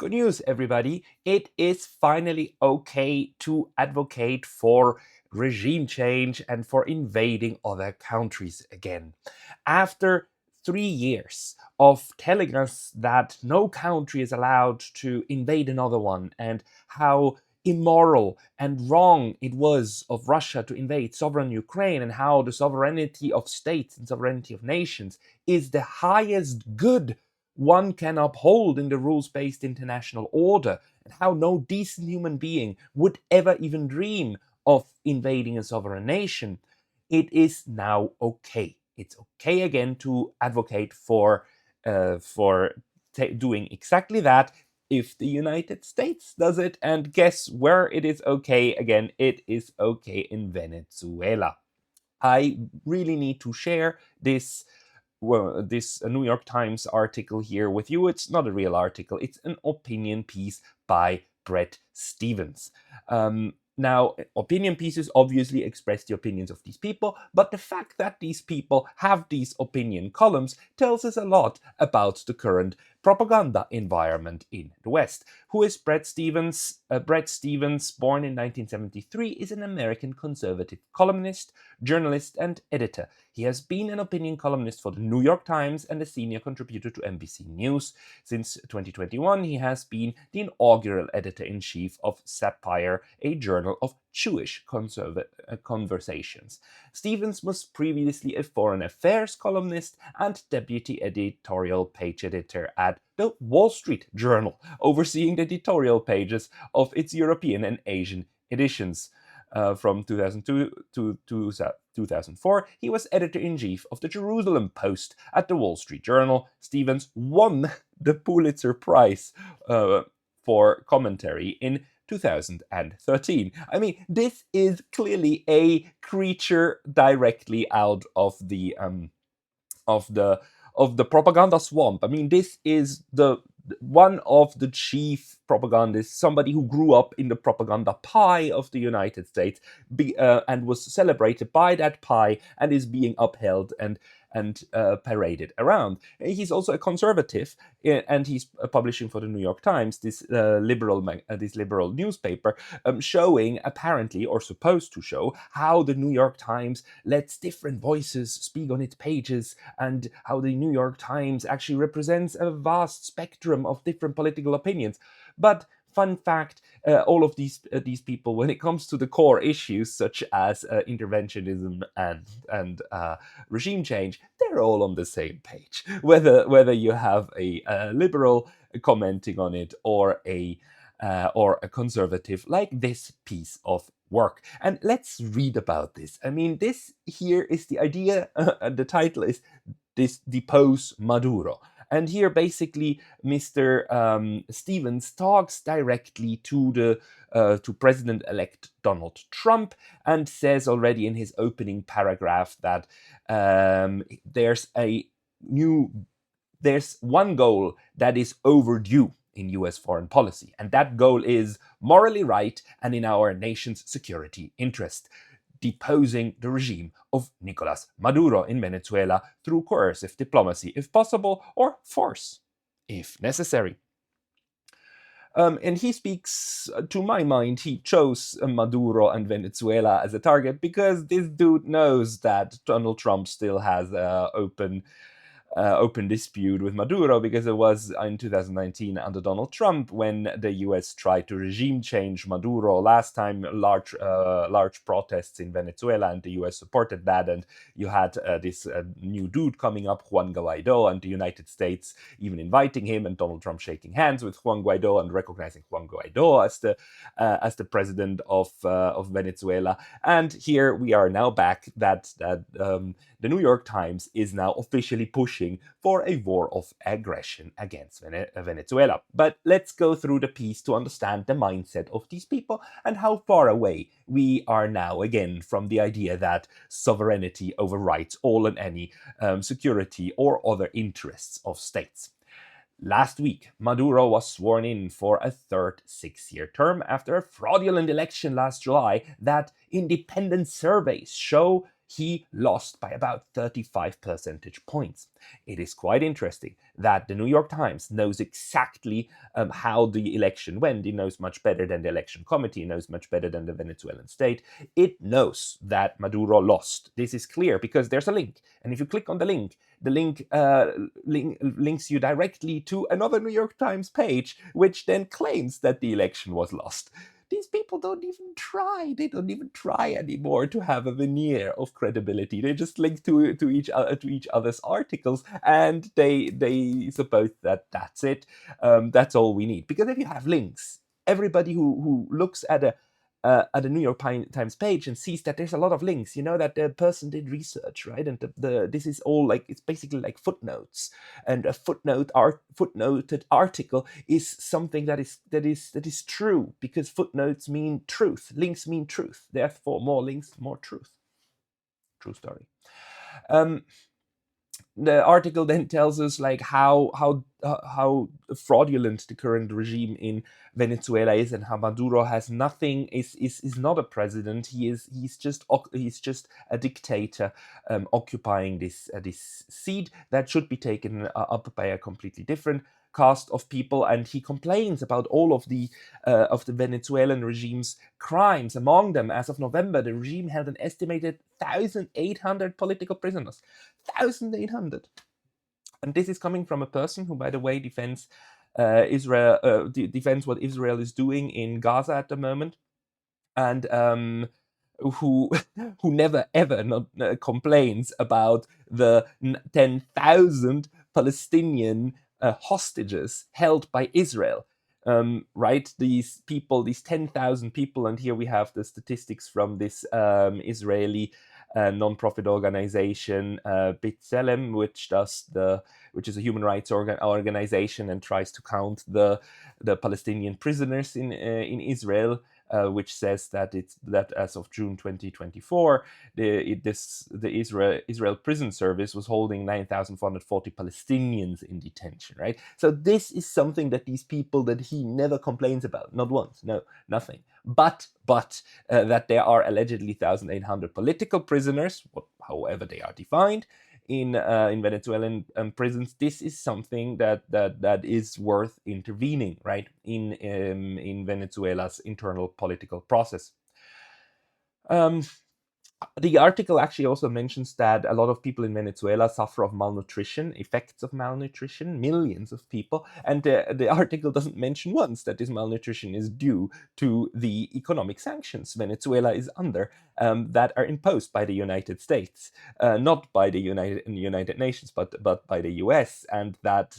Good news, everybody. It is finally okay to advocate for regime change and for invading other countries again. After 3 years of telling us that no country is allowed to invade another one and how immoral and wrong it was of Russia to invade sovereign Ukraine and how the sovereignty of states and sovereignty of nations is the highest good one can uphold in the rules-based international order, and how no decent human being would ever even dream of invading a sovereign nation, it is now okay. It's okay again to advocate for doing exactly that if the United States does it. And guess where it is okay again? It is okay in Venezuela. I really need to share this New York Times article here with you. It's not a real article, it's an opinion piece by Bret Stephens. Now, opinion pieces obviously express the opinions of these people, but the fact that these people have these opinion columns tells us a lot about the current propaganda environment in the West. Who is Bret Stephens? Bret Stephens, born in 1973, is an American conservative columnist, journalist, and editor. He has been an opinion columnist for the New York Times and a senior contributor to NBC News. Since 2021, he has been the inaugural editor-in-chief of Sapphire, a journal of Jewish conversations. Stephens was previously a foreign affairs columnist and deputy editorial page editor at the Wall Street Journal, overseeing the editorial pages of its European and Asian editions. From 2002 to 2004, he was editor-in-chief of the Jerusalem Post at the Wall Street Journal. Stephens won the Pulitzer Prize for commentary in 2013. I mean, this is clearly a creature directly out of the propaganda swamp. I mean, this is the one of the chief propagandists, somebody who grew up in the propaganda pie of the United States, and was celebrated by that pie and is being upheld and paraded around. He's also a conservative, and he's publishing for the New York Times this liberal newspaper, showing apparently, or supposed to show, how the New York Times lets different voices speak on its pages, and how the New York Times actually represents a vast spectrum of different political opinions. But fun fact, all of these people, when it comes to the core issues such as interventionism and regime change, they're all on the same page. Whether you have a liberal commenting on it or a conservative, like this piece of work. And let's read about this. I mean, this here is the idea. The title is this Depose Maduro. And here, basically, Mr. Stephens talks directly to President-elect Donald Trump, and says already in his opening paragraph that there's one goal that is overdue in US foreign policy, and that goal is morally right and in our nation's security interest: deposing the regime of Nicolas Maduro in Venezuela through coercive diplomacy, if possible, or force, if necessary. And he speaks, to my mind, he chose Maduro and Venezuela as a target because this dude knows that Donald Trump still has open dispute with Maduro, because it was in 2019 under Donald Trump when the US tried to regime change Maduro. Last time, large protests in Venezuela, and the US supported that, and you had this new dude coming up, Juan Guaido, and the United States even inviting him, and Donald Trump shaking hands with Juan Guaido and recognizing Juan Guaido as the president of Venezuela. And here we are now back that the New York Times is now officially pushing for a war of aggression against Venezuela. But let's go through the piece to understand the mindset of these people and how far away we are now again from the idea that sovereignty overrides all and any security or other interests of states. Last week, Maduro was sworn in for a third 6-year term after a fraudulent election last July that independent surveys show he lost by about 35 percentage points. It is quite interesting that the New York Times knows exactly how the election went. It knows much better than the election committee, it knows much better than the Venezuelan state. It knows that Maduro lost. This is clear because there's a link. And if you click on the link links you directly to another New York Times page, which then claims that the election was lost. These people don't even try. They don't even try anymore to have a veneer of credibility. They just link to each other's articles, and they suppose that that's it. That's all we need. Because if you have links, everybody who looks at the New York Times page and sees that there's a lot of links, you know that the person did research, right? And this is all like, it's basically like footnotes, and a footnoted article is something that is true, because footnotes mean truth, links mean truth. Therefore, more links, more truth. True story. The article then tells us like how fraudulent the current regime in Venezuela is, and how Maduro has nothing, is not a president. He's just a dictator, occupying this seat that should be taken up by a completely different cast of people. And he complains about all of the Venezuelan regime's crimes. Among them, as of November, the regime held an estimated 1,800 political prisoners. 1,800. And this is coming from a person who, by the way, defends Israel, defends what Israel is doing in Gaza at the moment, and who never ever complains about the 10,000 Palestinian hostages held by Israel. Right, these people, these 10,000 people, and here we have the statistics from this Israeli non-profit organization, B'Tselem, which is a human rights organization and tries to count the Palestinian prisoners in Israel. Which says that as of June 2024, the Israel Prison Service was holding 9,440 Palestinians in detention. Right, so this is something that these people, that he never complains about, not once, no, nothing. But that there are allegedly 1,800 political prisoners, however they are defined, in Venezuelan prisons. This is something that is worth intervening, right, in Venezuela's internal political process. The article actually also mentions that a lot of people in Venezuela suffer of malnutrition, effects of malnutrition, millions of people, and the article doesn't mention once that this malnutrition is due to the economic sanctions Venezuela is under, that are imposed by the United States, not by the United Nations, but by the US, and that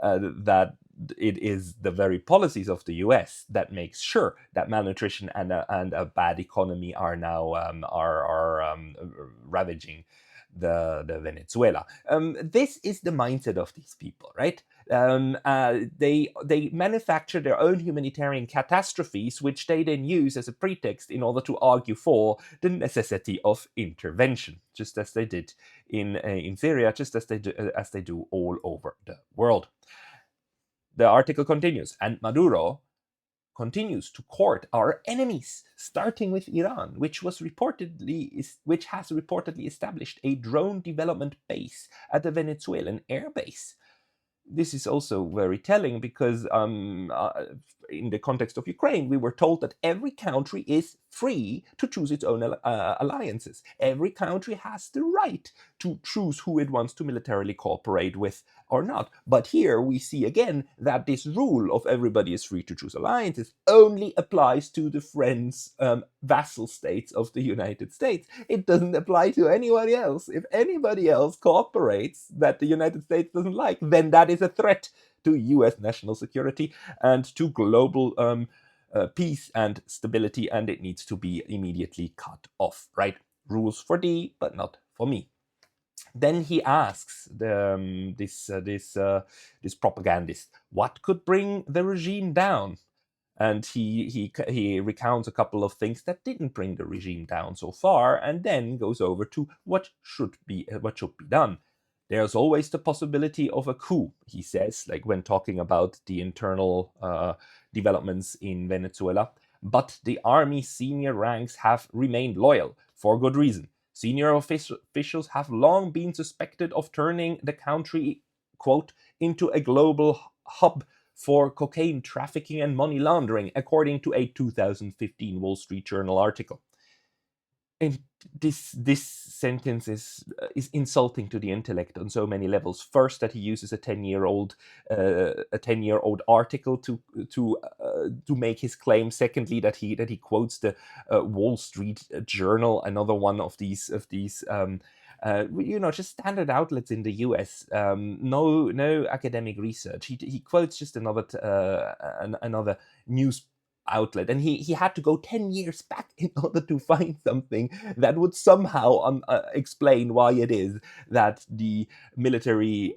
that it is the very policies of the US that makes sure that malnutrition and a bad economy are now ravaging the Venezuela. This is the mindset of these people, right? They manufacture their own humanitarian catastrophes, which they then use as a pretext in order to argue for the necessity of intervention, just as they did in Syria, just as they do all over the world. The article continues, and Maduro continues to court our enemies, starting with Iran, which has reportedly established a drone development base at the Venezuelan airbase. This is also very telling because in the context of Ukraine, we were told that every country is free to choose its own alliances. Every country has the right to choose who it wants to militarily cooperate with or not. But here we see again that this rule of everybody is free to choose alliances only applies to the friends, vassal states of the United States. It doesn't apply to anybody else. If anybody else cooperates that the United States doesn't like, then that is a threat to US national security and to global peace and stability, and it needs to be immediately cut off, right? Rules for thee, but not for me. Then he asks this propagandist, what could bring the regime down? And he recounts a couple of things that didn't bring the regime down so far, and then goes over to what should be done. There's always the possibility of a coup, he says, like when talking about the internal developments in Venezuela. but the army senior ranks have remained loyal, for good reason. Senior officials have long been suspected of turning the country, quote, into a global hub for cocaine trafficking and money laundering, according to a 2015 Wall Street Journal article. And this sentence is insulting to the intellect on so many levels. First, that he uses a 10-year-old article to make his claim. Secondly, that he quotes the Wall Street Journal, another one of these just standard outlets in the U.S. No academic research. He quotes just another news outlet, and he had to go 10 years back in order to find something that would somehow explain why it is that the military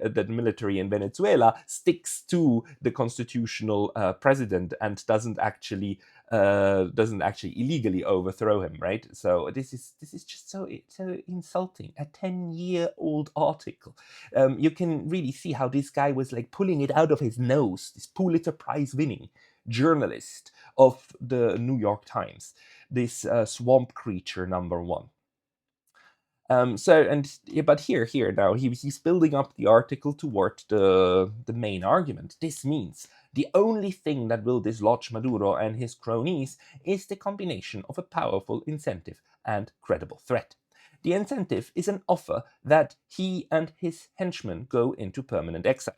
in Venezuela sticks to the constitutional president and doesn't actually illegally overthrow him, right? So this is just so insulting. A 10-year-old article. You can really see how this guy was like pulling it out of his nose. This Pulitzer Prize winning journalist of the New York Times, this swamp creature #1. But here now he's building up the article toward the main argument. This means the only thing that will dislodge Maduro and his cronies is the combination of a powerful incentive and credible threat. The incentive is an offer that he and his henchmen go into permanent exile.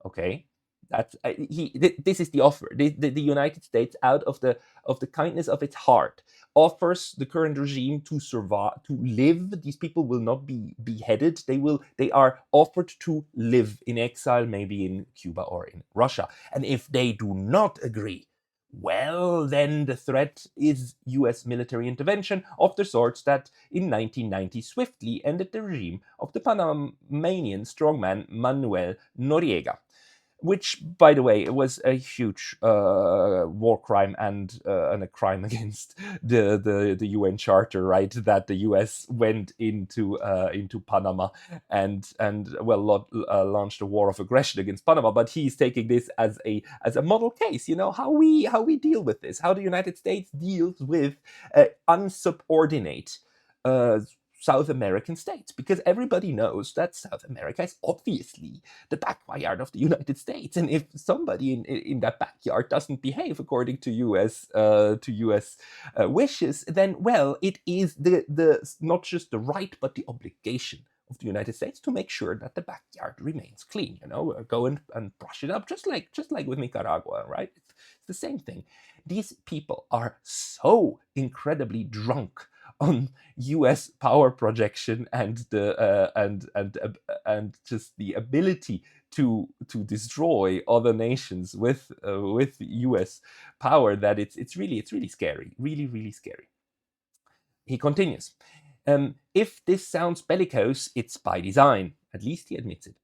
Okay, this is the offer. The United States, out of the kindness of its heart, offers the current regime to survive, to live. These people will not be beheaded. They are offered to live in exile, maybe in Cuba or in Russia. And if they do not agree, well, then the threat is US military intervention of the sorts that in 1990 swiftly ended the regime of the Panamanian strongman Manuel Noriega, which, by the way, was a huge war crime and a crime against the UN Charter, right? That the US went into Panama and launched a war of aggression against Panama. But he's taking this as a model case. You know how we deal with this, how the United States deals with unsubordinate South American states, because everybody knows that South America is obviously the backyard of the United States, and if somebody in that backyard doesn't behave according to U.S. Wishes, then well, it is the not just the right but the obligation of the United States to make sure that the backyard remains clean. Go and brush it up, just like with Nicaragua, right? It's the same thing. These people are so incredibly drunk on U.S. power projection and the and just the ability to destroy other nations with U.S. power, that it's really scary, really scary. He continues. If this sounds bellicose, it's by design. At least he admits it.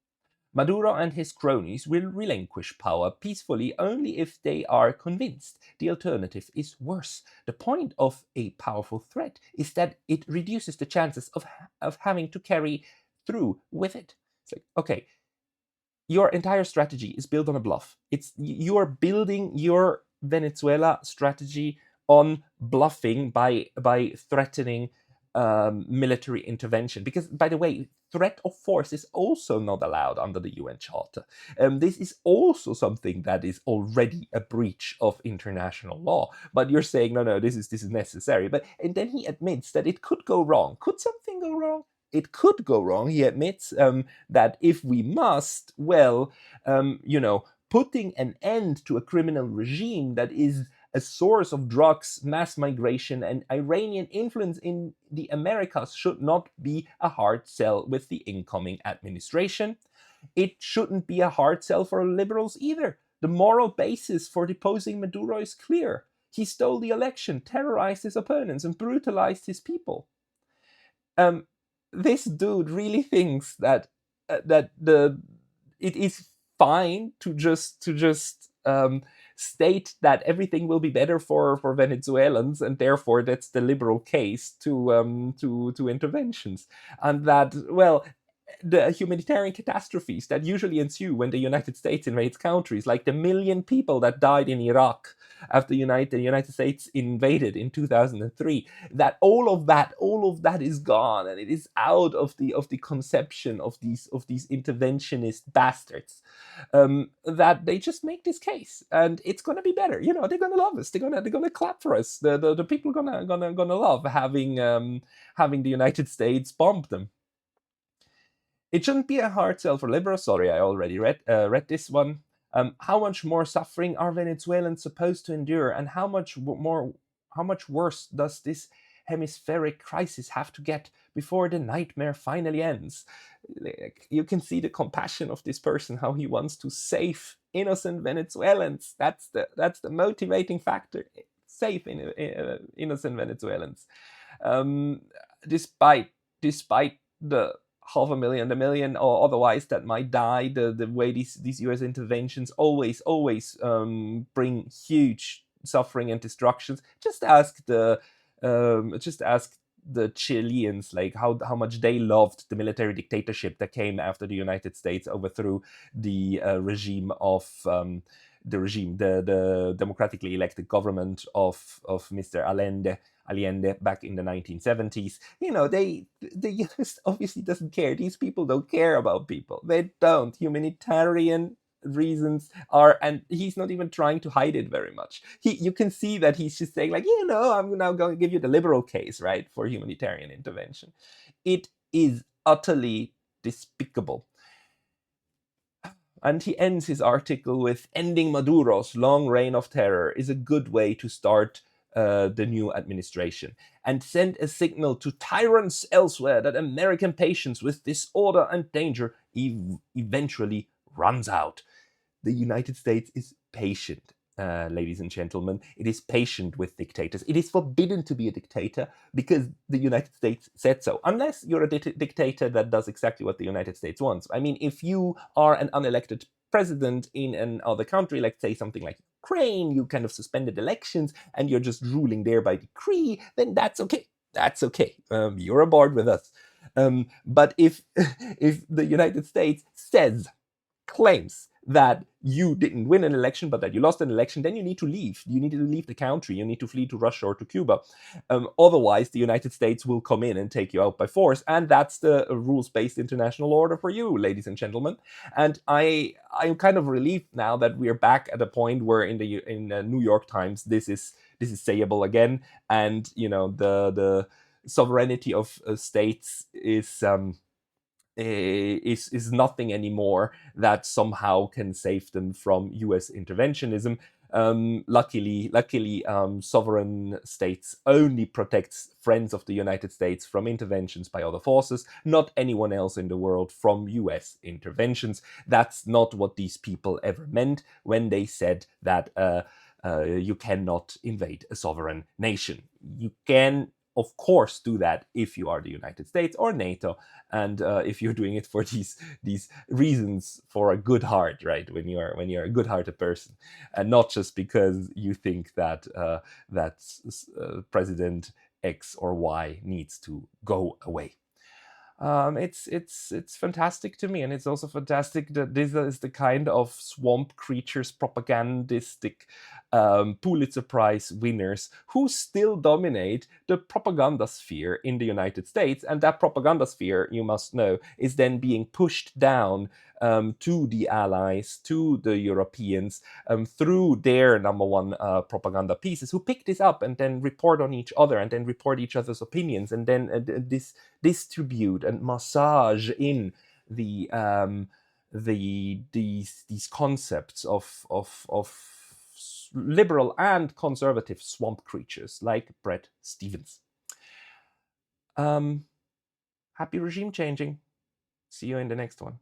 Maduro and his cronies will relinquish power peacefully only if they are convinced the alternative is worse. The point of a powerful threat is that it reduces the chances of having to carry through with it. It's like, okay, your entire strategy is built on a bluff. You're building your Venezuela strategy on bluffing by threatening military intervention. Because, by the way, threat of force is also not allowed under the UN Charter. This is also something that is already a breach of international law. But you're saying, no, this is necessary. And then he admits that it could go wrong. Could something go wrong? It could go wrong. He admits that if we must, putting an end to a criminal regime that is a source of drugs, mass migration, and Iranian influence in the Americas should not be a hard sell with the incoming administration. It shouldn't be a hard sell for liberals either. The moral basis for deposing Maduro is clear. He stole the election, terrorized his opponents, and brutalized his people. This dude really thinks that it is fine to just state that everything will be better for Venezuelans, and therefore that's the liberal case to interventions, and that, well, the humanitarian catastrophes that usually ensue when the United States invades countries, like the million people that died in Iraq after the United States invaded in 2003, that all of that is gone, and it is out of the conception of these interventionist bastards. That they just make this case, and it's gonna be better. You know, they're gonna love us. They're gonna clap for us. The people gonna love having the United States bomb them. It shouldn't be a hard sell for liberals. Sorry, I already read this one. How much more suffering are Venezuelans supposed to endure, and how much worse does this hemispheric crisis have to get before the nightmare finally ends? Like, you can see the compassion of this person, how he wants to save innocent Venezuelans. That's the motivating factor. Save innocent Venezuelans. Um, despite the half a million, the million, or otherwise that might die. The way these U.S. interventions always bring huge suffering and destructions. Just ask the Chileans, like how much they loved the military dictatorship that came after the United States overthrew the regime of. The democratically elected government of Mr. Allende back in the 1970s. You know, the US obviously doesn't care. These people don't care about people. They don't. Humanitarian reasons are, and he's not even trying to hide it very much. You can see that he's just saying, like, you know, I'm now going to give you the liberal case, right, for humanitarian intervention. It is utterly despicable. And he ends his article with, ending Maduro's long reign of terror is a good way to start the new administration, and send a signal to tyrants elsewhere that American patience with disorder and danger eventually runs out. The United States is patient, ladies and gentlemen. It is patient with dictators. It is forbidden to be a dictator because the United States said so, unless you're a dictator that does exactly what the United States wants. I mean, if you are an unelected president in another country, let's say something like Ukraine, you kind of suspended elections and you're just ruling there by decree, then that's okay. That's okay. You're aboard with us. But if if the United States claims that you didn't win an election, but that you lost an election, then you need to leave. You need to leave the country. You need to flee to Russia or to Cuba. Otherwise, the United States will come in and take you out by force. And that's the rules-based international order for you, ladies and gentlemen. And I'm kind of relieved now that we're back at a point where in the New York Times this is sayable again, and you know the sovereignty of states is nothing anymore that somehow can save them from U.S. interventionism. Luckily, sovereign states only protects friends of the United States from interventions by other forces, not anyone else in the world from U.S. interventions. That's not what these people ever meant when they said that you cannot invade a sovereign nation. You can, of course, do that if you are the United States or NATO, and if you're doing it for these reasons, for a good heart, right? When you're a good-hearted person, and not just because you think that President X or Y needs to go away. It's fantastic to me, and it's also fantastic that this is the kind of swamp creatures propagandistic Pulitzer Prize winners who still dominate the propaganda sphere in the United States, and that propaganda sphere, you must know, is then being pushed down to the allies, to the Europeans, through their number one propaganda pieces, who pick this up and then report on each other, and then report each other's opinions, and then distribute and massage in these concepts of liberal and conservative swamp creatures like Bret Stephens. Happy regime changing. See you in the next one.